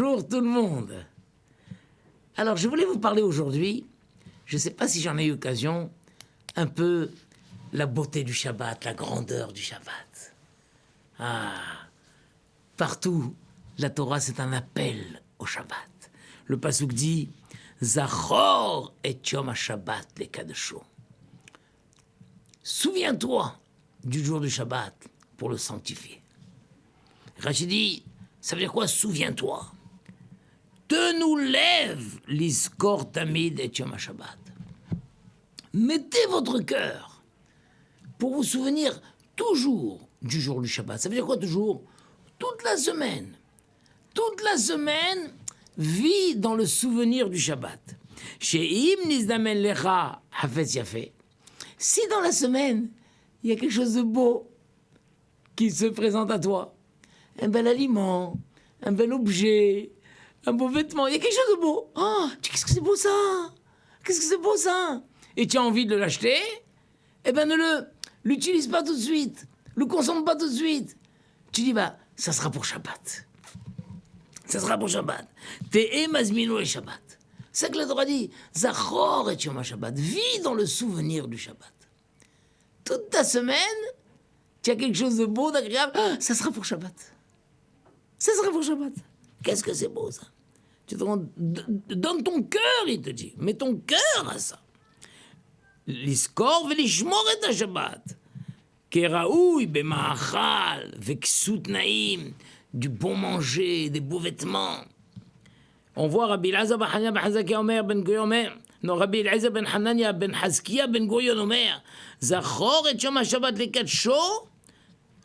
Bonjour tout le monde. Alors, je voulais vous parler aujourd'hui, je ne sais pas si j'en ai eu occasion, un peu la beauté du Shabbat, la grandeur du Shabbat. Ah, partout, la Torah, c'est un appel au Shabbat. Le pasuk dit « Zachor et Yom HaShabbat le Kadesho ». Souviens-toi du jour du Shabbat pour le sanctifier. Rachid dit, ça veut dire quoi, souviens-toi? Te nous lève l'iskor tamid et Yom HaShabbat. Mettez votre cœur pour vous souvenir toujours du jour du Shabbat. Ça veut dire quoi toujours? Toute la semaine. Toute la semaine, vis dans le souvenir du Shabbat. Chez Im Nizdamen Lecha Hafetz Yafé. Si dans la semaine, il y a quelque chose de beau qui se présente à toi, un bel aliment, un bel objet, un beau vêtement, il y a quelque chose de beau. Oh, qu'est-ce que c'est beau ça? Qu'est-ce que c'est beau ça? Et tu as envie de l'acheter? Eh ben ne l'utilise pas tout de suite, le consomme pas tout de suite. Tu dis, bah, ça sera pour Shabbat. Ça sera pour Shabbat. Te'e mazmino et Shabbat. C'est ça que la Torah dit. Zachor et Yom HaShabbat. Vis dans le souvenir du Shabbat. Toute ta semaine, tu as quelque chose de beau, d'agréable. Ah, ça sera pour Shabbat. Ça sera pour Shabbat. Qu'est-ce que c'est beau ça? Tu te rends, donne ton cœur, il te dit. Mets ton cœur à ça. L'iskor velishmor et Shabbat. Keraoui bema'achal veksut naim. Du bon manger, des beaux vêtements. On voit Rabbi Elazar ben Hanania ben Hazkia Omer ben Goy Omer. Non, Rabbi Elazar ben Hanania ben Hazkia ben Goy Omer. Zachor et Yom HaShabbat lekadsho.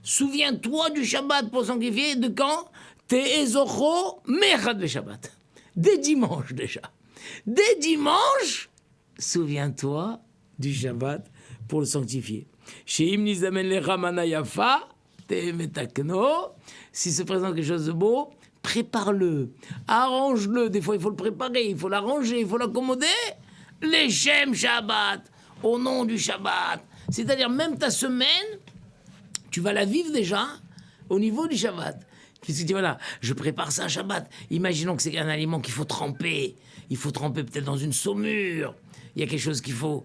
Souviens-toi du Shabbat pour sanctifier. De quand? Te'ezocho mechad le Shabbat. Dès dimanche déjà. Dès dimanche, souviens-toi du Shabbat pour le sanctifier. Sheim nizamen lecha mana yafa te'metakno. Si se présente quelque chose de beau, prépare-le, arrange-le. Des fois, il faut le préparer, il faut l'arranger, il faut l'accommoder. Les Shem Shabbat, au nom du Shabbat. C'est-à-dire, même ta semaine, tu vas la vivre déjà au niveau du Shabbat. Puisque tu dis, voilà, je prépare ça un Shabbat. Imaginons que c'est un aliment qu'il faut tremper. Il faut tremper peut-être dans une saumure. Il y a quelque chose qu'il faut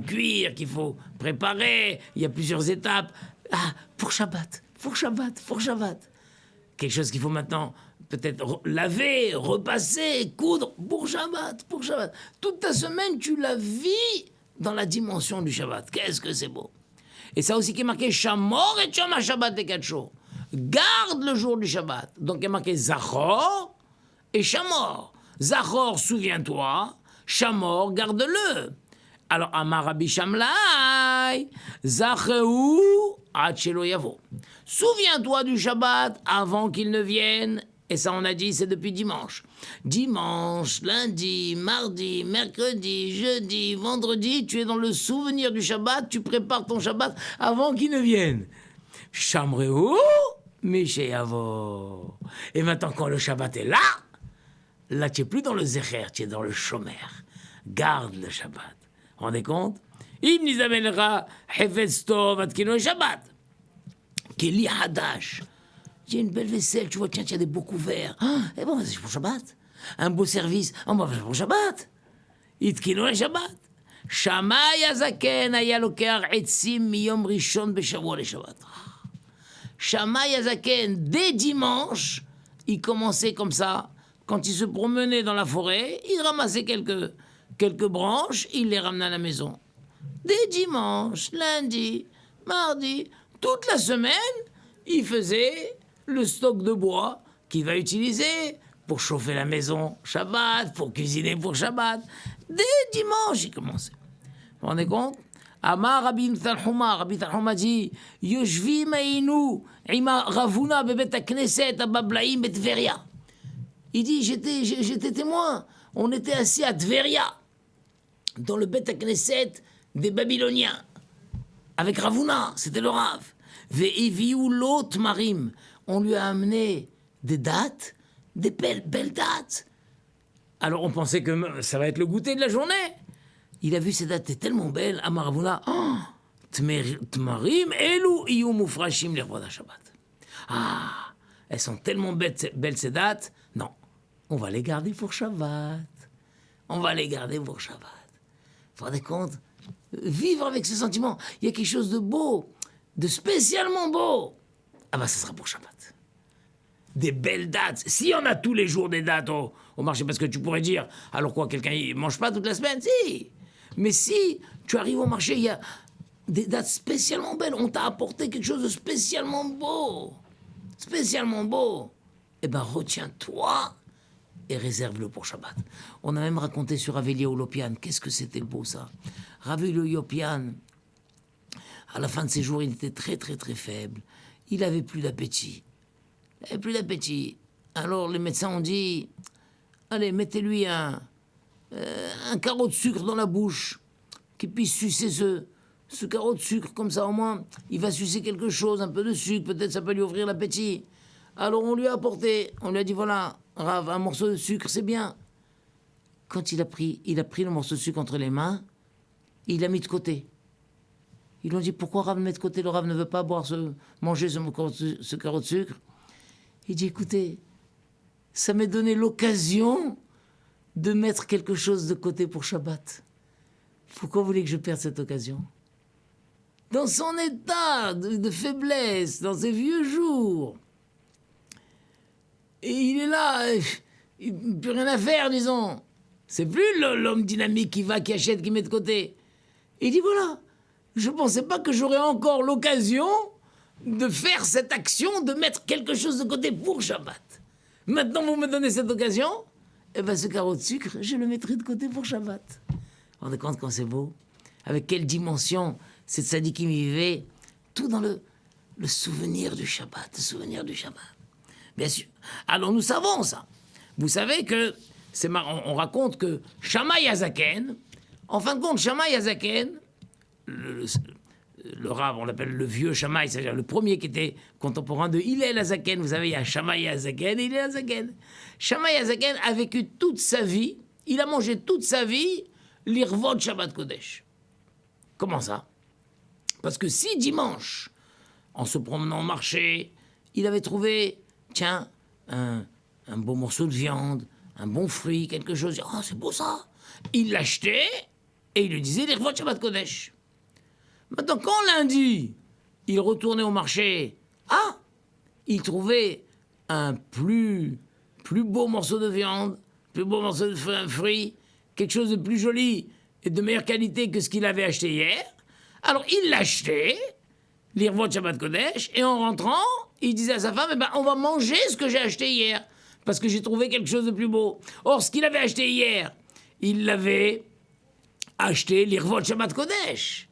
cuire, qu'il faut préparer. Il y a plusieurs étapes. Ah, pour Shabbat, pour Shabbat, pour Shabbat. Quelque chose qu'il faut maintenant peut-être laver, repasser, coudre pour Shabbat, pour Shabbat. Toute ta semaine, tu la vis dans la dimension du Shabbat. Qu'est-ce que c'est beau. Et ça aussi qui est marqué Shamor et Yom HaShabbat et Kadsho. Garde le jour du Shabbat. Donc il est marqué Zachor et Shamor. Zachor, souviens-toi. Shamor, garde-le. Alors, Amar Rabbi Shamlai, Zacheu ad shelo yavo. Souviens-toi du Shabbat avant qu'il ne vienne. Et ça, on a dit, c'est depuis dimanche. Dimanche, lundi, mardi, mercredi, jeudi, vendredi, tu es dans le souvenir du Shabbat, tu prépares ton Shabbat avant qu'il ne vienne. Shamreu Misheyavo. Et maintenant, quand le Shabbat est là, tu n'es plus dans le Zecher, tu es dans le Shomer. Garde le Shabbat. Vous vous rendez compte? Im nizamelera hefetz tov atkino Shabbat. Keli hadash. Il y a une belle vaisselle, tu vois, tiens, il y a des beaux couverts. Ah, et bon, c'est pour Shabbat. Un beau service, c'est pour Shabbat. Itkino Shabbat. Shamay azaken aya loker etzim miyom rishon beshavua le Shabbat. Shamay azaken, dès dimanche, il commençait comme ça. Quand il se promenait dans la forêt, il ramassait quelques branches, il les ramenait à la maison. Dès dimanche, lundi, mardi, toute la semaine, il faisait le stock de bois qu'il va utiliser pour chauffer la maison Shabbat, pour cuisiner pour Shabbat. Dès dimanche, il commençait. Vous vous rendez compte? Amar Rabbi Tanhuma dit Yoshvim Ainu Ima Ravuna Bebet Knesset Abablaim Betveria. Il dit j'étais témoin. On était assis à Tveria, dans le Bet Knesset des Babyloniens, avec Ravuna, c'était le Rav. Ve'iviu lot marim. On lui a amené des dates, des belles dates. Alors on pensait que ça va être le goûter de la journée. Il a vu ces dates tellement belles, Amar Ravuna. Tmarim elu iyu mufrashim l'Irvod Shabbat. Ah, elles sont tellement belles ces dates. Non, on va les garder pour Shabbat. On va les garder pour Shabbat. Vous vous rendez compte? Vivre avec ce sentiment. Il y a quelque chose de beau, de spécialement beau. Ah ben, ça sera pour Shabbat. Des belles dates. Si on a tous les jours des dates au marché, parce que tu pourrais dire, alors quoi, quelqu'un ne mange pas toute la semaine? Si. Mais si tu arrives au marché, il y a des dates spécialement belles. On t'a apporté quelque chose de spécialement beau. Spécialement beau. Eh ben, retiens-toi et réserve-le pour Shabbat. On a même raconté sur Rav Eliyahu Lopian. Qu'est-ce que c'était beau, ça. Rav Eliyahu Lopian, à la fin de ses jours, il était très, très, très faible. Il avait plus d'appétit. Il n'avait plus d'appétit. Alors les médecins ont dit, allez, mettez-lui un carreau de sucre dans la bouche, qu'il puisse sucer ce carreau de sucre, comme ça au moins, il va sucer quelque chose, un peu de sucre, peut-être ça peut lui ouvrir l'appétit. Alors on lui a apporté, on lui a dit, voilà, Rav, un morceau de sucre, c'est bien. Quand il a pris le morceau de sucre entre les mains, il l'a mis de côté. Ils lui ont dit, pourquoi Rav le met de côté? Le Rav ne veut pas manger ce carreau de sucre. Il dit, écoutez, ça m'est donné l'occasion de mettre quelque chose de côté pour Shabbat. Pourquoi voulez que je perde cette occasion? Dans son état de faiblesse, dans ses vieux jours. Et il est là, il n'a plus rien à faire, disons. C'est plus l'homme dynamique qui achète, qui met de côté. Et il dit, voilà, je ne pensais pas que j'aurais encore l'occasion de faire cette action, de mettre quelque chose de côté pour Shabbat. Maintenant, vous me donnez cette occasion, eh bien, ce carreau de sucre, je le mettrai de côté pour Shabbat. Vous vous rendez compte quand c'est beau? Avec quelle dimension cette tzadikim vivait? Tout dans le souvenir du Shabbat, le souvenir du Shabbat. Bien sûr. Alors, nous savons ça. Vous savez que, c'est marrant, on raconte que Shammai Hazaken, en fin de compte, Shammai Hazaken, le Rav, on l'appelle le vieux Shammai, c'est-à-dire le premier qui était contemporain de Hillel Hazaken. Vous savez, il y a Shammai Hazaken et Hillel Hazaken. Shammai Hazaken a vécu toute sa vie, il a mangé toute sa vie l'Irvot Shabbat Kodesh. Comment ça? Parce que si dimanche, en se promenant au marché, il avait trouvé, tiens, un beau morceau de viande, un bon fruit, quelque chose, oh, c'est beau ça. Il l'achetait et il lui disait l'Irvot Shabbat Kodesh. Maintenant, quand lundi, il retournait au marché, il trouvait un plus beau morceau de viande, plus beau morceau de fruit, quelque chose de plus joli et de meilleure qualité que ce qu'il avait acheté hier. Alors, il l'achetait, l'Irvot Shabbat Kodesh, et en rentrant, il disait à sa femme, on va manger ce que j'ai acheté hier, parce que j'ai trouvé quelque chose de plus beau. Or, ce qu'il avait acheté hier, il l'avait acheté l'Irvot Shabbat Kodesh.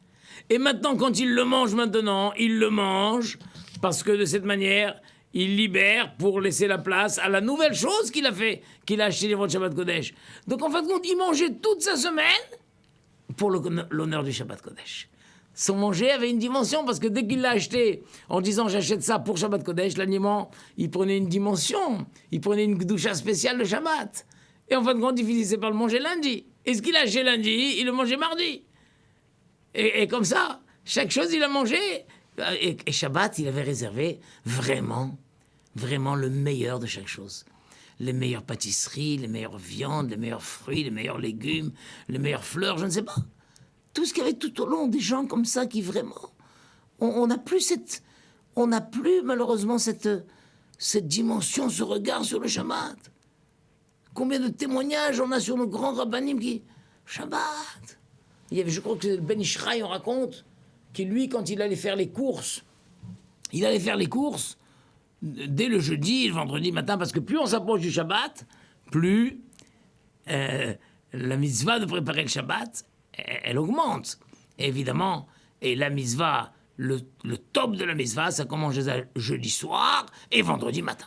Et maintenant, quand il le mange parce que de cette manière, il libère pour laisser la place à la nouvelle chose qu'il a fait, qu'il a acheté l'Irvot Shabbat Kodesh. Donc en fin de compte, il mangeait toute sa semaine pour l'honneur du Shabbat Kodesh. Son manger avait une dimension, parce que dès qu'il l'a acheté en disant j'achète ça pour Shabbat Kodesh, l'aliment, il prenait une dimension, il prenait une doucha spéciale de Shabbat. Et en fin de compte, il finissait par le manger lundi. Et ce qu'il a acheté lundi, il le mangeait mardi. Et comme ça, chaque chose, il a mangé. Et Shabbat, il avait réservé vraiment le meilleur de chaque chose. Les meilleures pâtisseries, les meilleures viandes, les meilleurs fruits, les meilleurs légumes, les meilleures fleurs, je ne sais pas. Tout ce qu'il y avait tout au long, des gens comme ça qui vraiment... On n'a plus malheureusement cette dimension, ce regard sur le Shabbat. Combien de témoignages on a sur nos grands rabbinim qui... Shabbat. Il y avait, je crois que le Ben Ishraï, on raconte, que lui, quand il allait faire les courses, dès le jeudi et le vendredi matin, parce que plus on s'approche du Shabbat, plus la mitzvah de préparer le Shabbat, elle augmente. Et évidemment, et la mitzvah, le top de la mitzvah, ça commence jeudi soir et vendredi matin.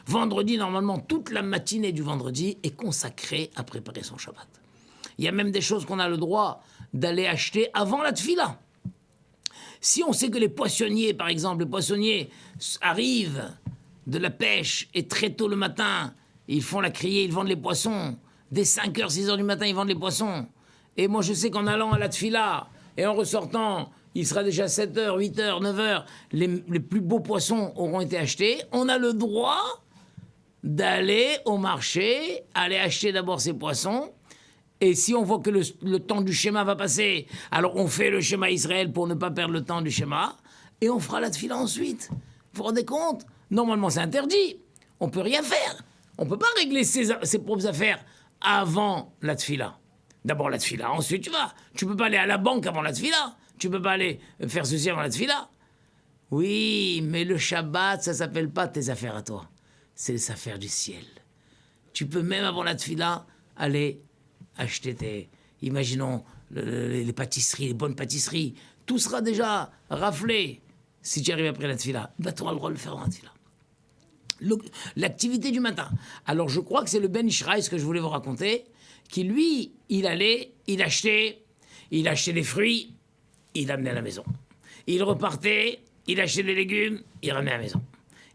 Vendredi, normalement, toute la matinée du vendredi est consacrée à préparer son Shabbat. Il y a même des choses qu'on a le droit d'aller acheter avant la tefila. Si on sait que les poissonniers, par exemple, les poissonniers arrivent de la pêche et très tôt le matin, ils font la criée, ils vendent les poissons. Dès 5h, 6h du matin, ils vendent les poissons. Et moi, je sais qu'en allant à la tefila et en ressortant, il sera déjà 7h, 8h, 9h, les plus beaux poissons auront été achetés. On a le droit d'aller au marché, aller acheter d'abord ses poissons. Et si on voit que le temps du schéma va passer, alors on fait le schéma Israël pour ne pas perdre le temps du schéma, et on fera la tefila ensuite. Vous vous rendez compte? Normalement, c'est interdit. On ne peut rien faire. On ne peut pas régler ses propres affaires avant la tefila. D'abord la tefila, ensuite tu vas. Tu ne peux pas aller à la banque avant la tefila. Tu ne peux pas aller faire ceci avant la tefila. Oui, mais le Shabbat, ça ne s'appelle pas tes affaires à toi. C'est les affaires du ciel. Tu peux même avant la tefila aller acheter imaginons, les pâtisseries, les bonnes pâtisseries. Tout sera déjà raflé si tu arrives après la tefila. Ben, tu auras le droit de le faire avant la tefila. L'activité du matin. Alors, je crois que c'est le Ben Ishraï, ce que je voulais vous raconter, qui, lui, il achetait les fruits, il amenait à la maison. Il repartait, il achetait des légumes, il ramenait à la maison.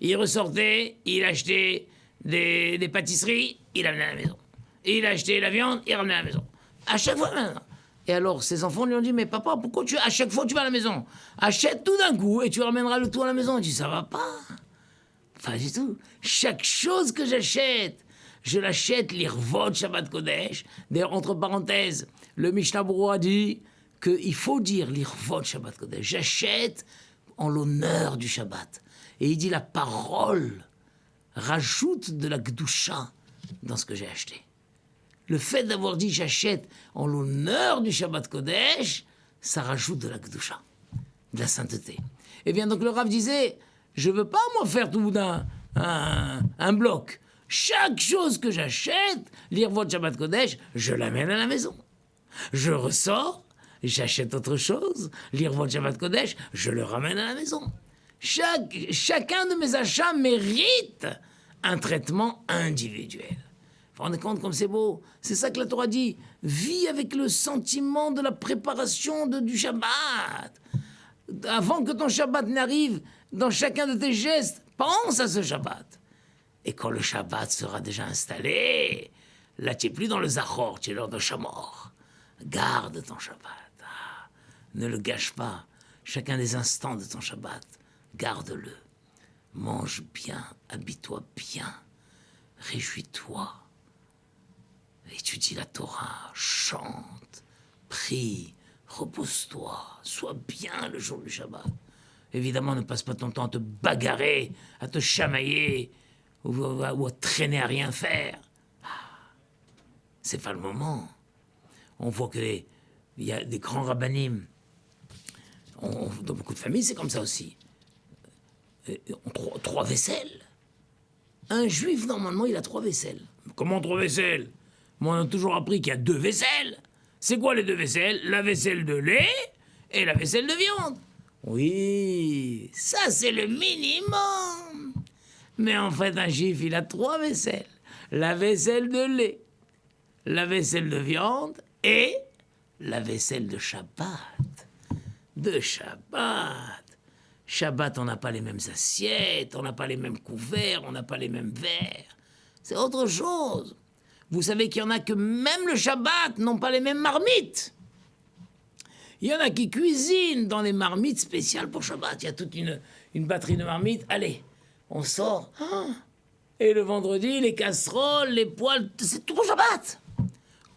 Il ressortait, il achetait des pâtisseries, il amenait à la maison. Il achetait la viande, il ramenait à la maison. À chaque fois, maintenant. Et alors, ses enfants lui ont dit, mais papa, pourquoi à chaque fois tu vas à la maison? Achète tout d'un coup et tu ramèneras le tout à la maison. Il dit, ça va pas. Pas du tout. Chaque chose que j'achète, je l'achète l'Irvot Shabbat Kodesh. D'ailleurs, entre parenthèses, le Mishnah Berurah dit qu'il faut dire l'Irvot Shabbat Kodesh. J'achète en l'honneur du Shabbat. Et il dit la parole rajoute de la Gdusha dans ce que j'ai acheté. Le fait d'avoir dit j'achète en l'honneur du Shabbat Kodesh, ça rajoute de la Gdusha, de la sainteté. Et bien donc le Rav disait, je veux pas moi faire tout d'un un bloc. Chaque chose que j'achète, l'Irvot Shabbat Kodesh, je l'amène à la maison. Je ressors, j'achète autre chose, l'Irvot Shabbat Kodesh, je le ramène à la maison. Chacun de mes achats mérite un traitement individuel. Vous vous rendez compte comme c'est beau? C'est ça que la Torah dit. Vis avec le sentiment de la préparation du Shabbat. Avant que ton Shabbat n'arrive, dans chacun de tes gestes, pense à ce Shabbat. Et quand le Shabbat sera déjà installé, là tu n'es plus dans le Zachor, tu es dans le Shamor. Garde ton Shabbat. Ah, ne le gâche pas. Chacun des instants de ton Shabbat, garde-le. Mange bien, habille-toi bien, réjouis-toi. Étudie la Torah, chante, prie, repose-toi, sois bien le jour du Shabbat. Évidemment, ne passe pas ton temps à te bagarrer, à te chamailler, ou à traîner à rien faire. C'est pas le moment. On voit il y a des grands rabbanim. Dans beaucoup de familles, c'est comme ça aussi. Trois vaisselles. Un juif, normalement, il a 3 vaisselles. Comment 3 vaisselles? Moi, on a toujours appris qu'il y a 2 vaisselles. C'est quoi les 2 vaisselles? La vaisselle de lait et la vaisselle de viande. Oui, ça c'est le minimum. Mais en fait, un juif, il a 3 vaisselles. La vaisselle de lait, la vaisselle de viande et la vaisselle de Shabbat. De Shabbat. Shabbat, on n'a pas les mêmes assiettes, on n'a pas les mêmes couverts, on n'a pas les mêmes verres. C'est autre chose. Vous savez qu'il y en a que même le Shabbat n'ont pas les mêmes marmites. Il y en a qui cuisinent dans les marmites spéciales pour Shabbat. Il y a toute une batterie de marmites. Allez, on sort. Et le vendredi, les casseroles, les poêles, c'est tout pour Shabbat.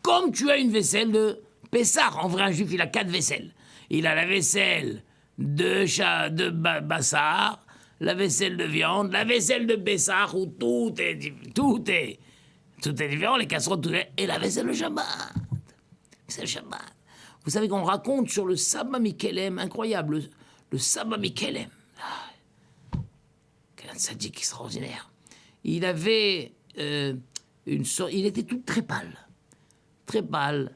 Comme tu as une vaisselle de Pessah. En vrai, un juif, il a 4 vaisselles. Il a la vaisselle de Bassar, la vaisselle de viande, la vaisselle de Bessar, où tout est différent, les casseroles, et la vaisselle de Shabbat. C'est le Shabbat. Vous savez qu'on raconte sur le Sabbat Mikelem, incroyable, le Sabbat Mikelem. Quel sadique extraordinaire. Il avait il était tout très pâle. Très pâle.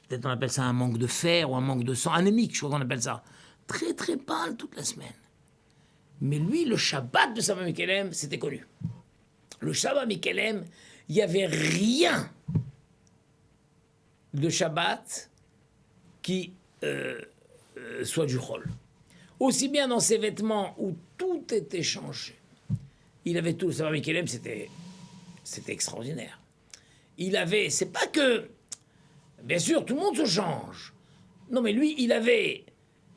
Peut-être on appelle ça un manque de fer ou un manque de sang, anémique, je crois qu'on appelle ça. Très très pâle toute la semaine. Mais lui, le Shabbat de Sabbat Mikelem, c'était connu. Le Shabbat Mikelem, il n'y avait rien de Shabbat qui soit du Chol. Aussi bien dans ses vêtements où tout était changé. Il avait tout. Le Sabbat Mikelem, c'était extraordinaire. Il avait, c'est pas que, bien sûr, tout le monde se change. Non, mais lui, il avait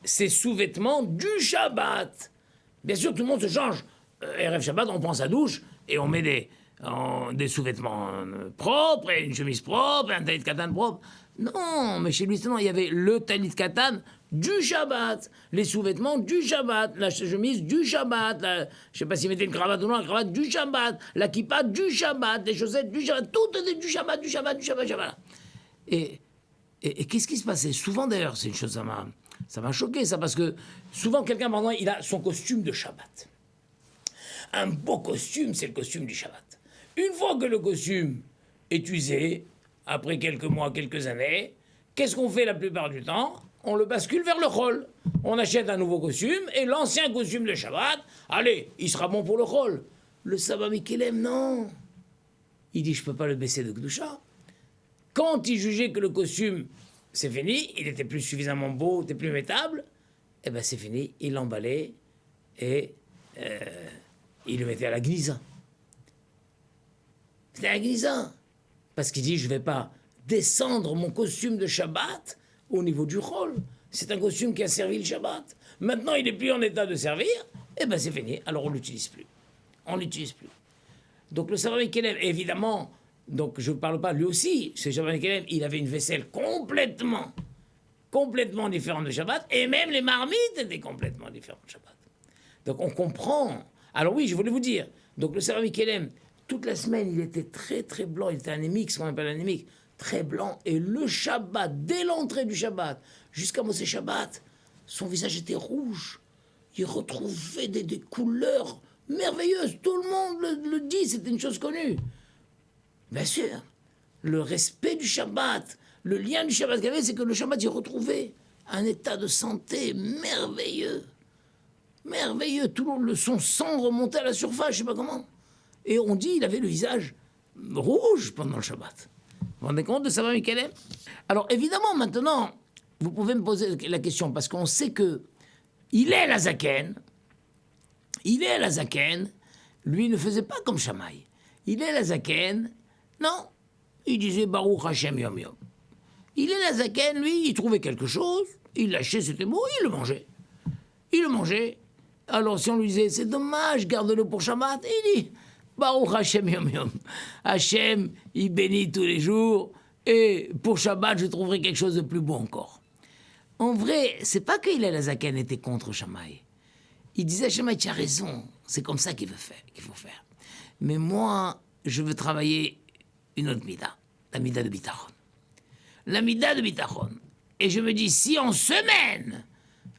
ses sous-vêtements du Shabbat. Bien sûr, tout le monde se change. Erev Shabbat, on prend sa douche et on met des sous-vêtements propres, et une chemise propre, et un talit katan propre. Non, mais chez lui, non, il y avait le talit katan du Shabbat, les sous-vêtements du Shabbat, la chemise du Shabbat, je sais pas s'il mettait une cravate ou non, la cravate du Shabbat, la kippa du Shabbat, les chaussettes du Shabbat, tout était du Shabbat, du Shabbat, du Shabbat, Shabbat. Et qu'est-ce qui se passait? Souvent d'ailleurs, c'est une chose, ça m'a choqué ça, parce que souvent quelqu'un, maintenant, il a son costume de Shabbat. Un beau costume, c'est le costume du Shabbat. Une fois que le costume est usé, après quelques mois, quelques années, qu'est-ce qu'on fait la plupart du temps? On le bascule vers le chol. On achète un nouveau costume, et l'ancien costume de Shabbat, allez, il sera bon pour le chol. Le Saba Mikelem, non. Il dit, je peux pas le baisser de Kedusha. Quand il jugeait que le costume, c'est fini, il était plus suffisamment beau, il était plus mettable, eh ben c'est fini, il l'emballait, et il le mettait à la gnisa. C'était à la gnisa. Parce qu'il dit, je ne vais pas descendre mon costume de Shabbat au niveau du rôle. C'est un costume qui a servi le Shabbat. Maintenant, il n'est plus en état de servir, eh bien c'est fini. Alors on ne l'utilise plus. On ne l'utilise plus. Donc le Saba Mikelem, évidemment, donc je ne parle pas, lui aussi, ce Saba Mikelem, il avait une vaisselle complètement différente de Shabbat, et même les marmites étaient complètement différentes de Shabbat. Donc on comprend. Alors oui, je voulais vous dire, donc le Saba Mikelem, toute la semaine, il était très très blanc, il était anémique, ce qu'on appelle anémique, très blanc, et le Shabbat, dès l'entrée du Shabbat, jusqu'à Mosé Shabbat, son visage était rouge. Il retrouvait des couleurs merveilleuses. Tout le monde le dit, c'était une chose connue. Bien sûr, le respect du Shabbat, le lien du Shabbat qu'il y avait, c'est que le Shabbat, il retrouvait un état de santé merveilleux. Merveilleux. Tout le monde, son sang remontait à la surface, je sais pas comment. Et on dit il avait le visage rouge pendant le Shabbat. Vous vous rendez compte de Saba Mikelem? Alors évidemment, maintenant, vous pouvez me poser la question, parce qu'on sait que Hillel Hazaken, lui ne faisait pas comme Shammai. Hillel Hazaken, non, il disait Baruch Hashem Yom Yom. Hillel Hazaken, lui, il trouvait quelque chose, il lâchait, c'était beau, il le mangeait. Il le mangeait. Alors si on lui disait, c'est dommage, garde-le pour Shabbat, il dit Baruch Hashem Yom Yom. Hashem, il bénit tous les jours, et pour Shabbat, je trouverai quelque chose de plus beau encore. En vrai, c'est pas que Hillel Hazaken était contre Shammai. Il disait à Shammai, tu as raison, c'est comme ça qu'il faut faire. Mais moi, je veux travailler une autre mida, la mida de Bitachon. La mida de Bitachon. Et je me dis, si en semaine,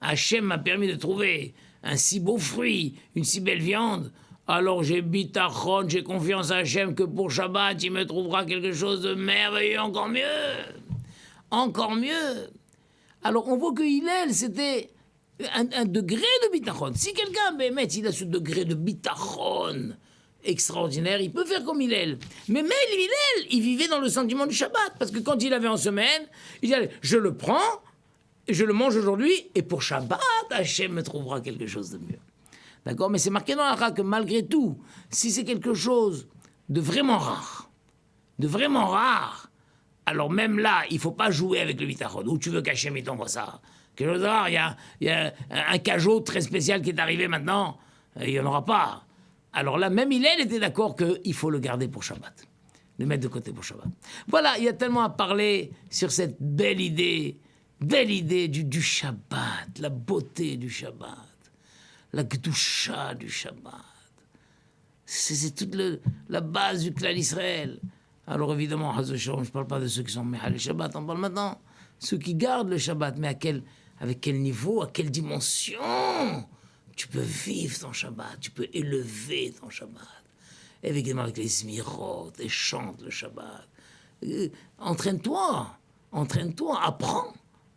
Hachem m'a permis de trouver un si beau fruit, une si belle viande, alors j'ai Bitachon, j'ai confiance à Hachem que pour Shabbat, il me trouvera quelque chose de merveilleux, encore mieux. Encore mieux. Alors on voit que Hillel, c'était un degré de Bitachon. Si quelqu'un, il a ce degré de Bitachon extraordinaire, il peut faire comme Hillel. Mais même Hillel, il vivait dans le sentiment du Shabbat. Parce que quand il avait en semaine, il disait, je le prends, je le mange aujourd'hui, et pour Shabbat, Hachem me trouvera quelque chose de mieux. D'accord? Mais c'est marqué dans la Torah que malgré tout, si c'est quelque chose de vraiment rare, alors même là, il ne faut pas jouer avec le bitachon. Où tu veux qu'Hachem il t'envoie ça? Quelque chose de rare, il y a un cajot très spécial qui est arrivé maintenant, il n'y en aura pas. Alors là, même Hillel était d'accord qu'il faut le garder pour Shabbat, le mettre de côté pour Shabbat. Voilà, il y a tellement à parler sur cette belle idée du Shabbat, la beauté du Shabbat, la Kedusha du Shabbat. C'est toute la base du clan Israël. Alors évidemment, je ne parle pas de ceux qui sont Mehal le Shabbat, on parle maintenant ceux qui gardent le Shabbat, mais avec quel niveau, à quelle dimension tu peux vivre ton Shabbat, tu peux élever ton Shabbat. Évidemment avec les Zmirot, et chante le Shabbat. Entraîne-toi,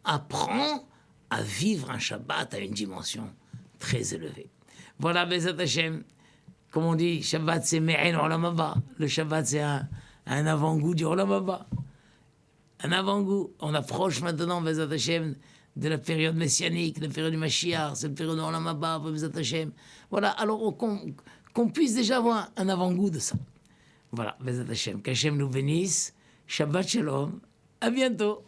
apprends à vivre un Shabbat à une dimension très élevée. Voilà, Bezat Hashem, comme on dit, Shabbat c'est Me'en Olam Haba. Le Shabbat c'est un avant-goût du Olam Haba. Un avant-goût. On approche maintenant, Bezat Hashem, de la période messianique, de la période du Mashiach, c'est la période de Olam Haba, Bezat Hashem. Voilà, alors qu'on puisse déjà avoir un avant-goût de ça. Voilà, Bezat Hashem. Qu'Hashem nous bénisse. Shabbat Shalom. À bientôt.